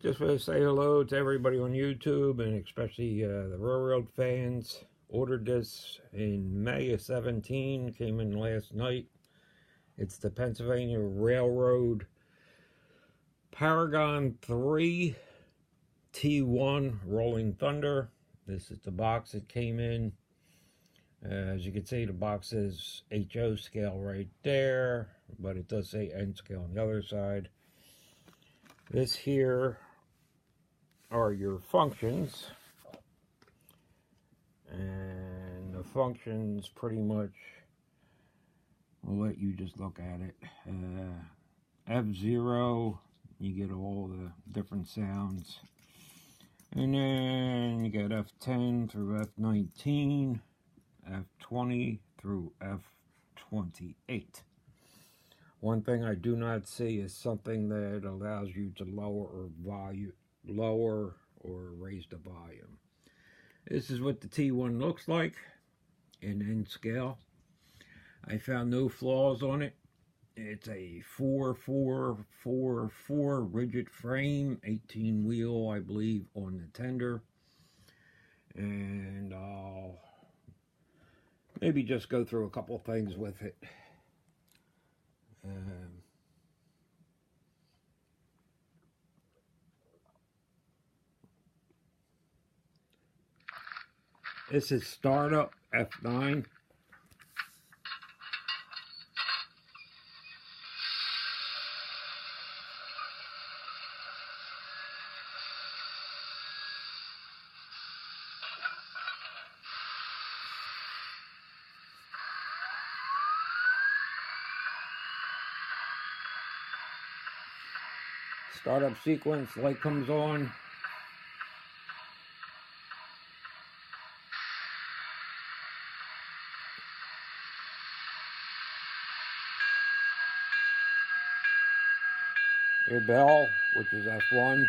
Just want to say hello to everybody on YouTube, and especially the railroad fans. Ordered this in May of 17, came in last night. It's the Pennsylvania Railroad Paragon 3 T1 Rolling Thunder. This is the box it came in. As you can see, the box is HO scale right there, but it does say N scale on the other side. This here are your functions, and the functions pretty much, I'll let you just look at it. F0, you get all the different sounds, and then you get F10 through F19, F20 through F28. One thing I do not see is something that allows you to lower or raise the volume. This is what the T1 looks like in N scale. I found no flaws on it. It's a 4444 rigid frame, 18 wheel, I believe, on the tender. And I'll maybe just go through a couple things with it. This is startup F9. Startup sequence, light comes on. Your bell, which is F1.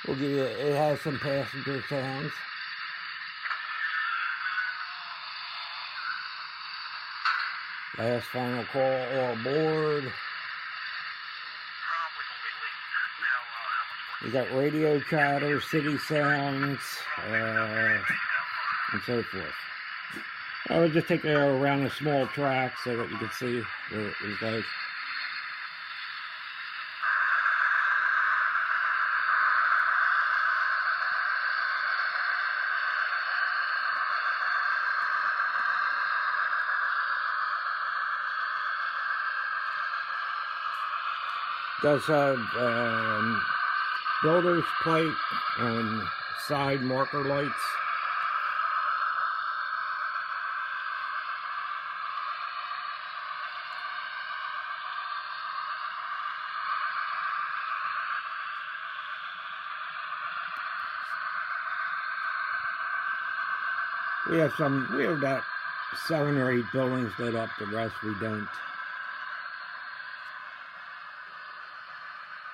We'll give you, it has some passenger sounds. Last final call, all aboard. You got radio chatter, city sounds, and so forth. I would just take it around a small track so that you can see what it was like. Does have builder's plate and side marker lights. We have about 7 or 8 buildings lit up, the rest we don't.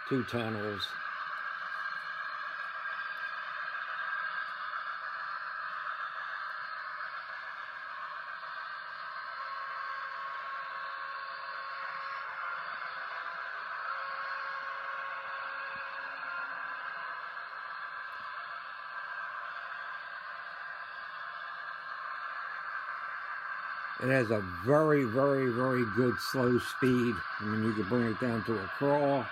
2 tunnels. It has a very, very, very good slow speed. I mean, you can bring it down to a crawl.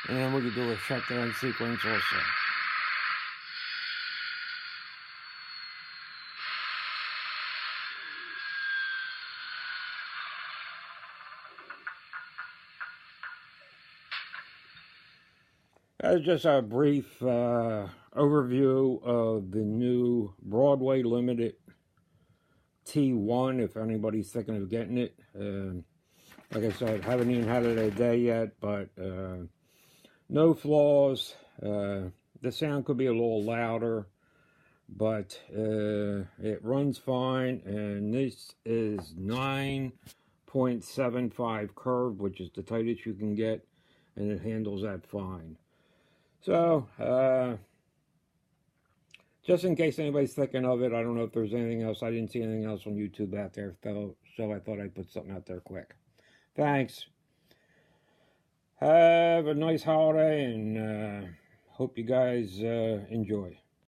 And we could do a shutdown sequence also. That's just a brief overview of the new Broadway Limited T1, if anybody's thinking of getting it. Like I said, haven't even had it a day yet, but no flaws. The sound could be a little louder, but it runs fine, and this is 9.75 curve, which is the tightest you can get, and it handles that fine. So, just in case anybody's thinking of it, I don't know if there's anything else. I didn't see anything else on YouTube out there, so I thought I'd put something out there quick. Thanks. Have a nice holiday, and hope you guys enjoy.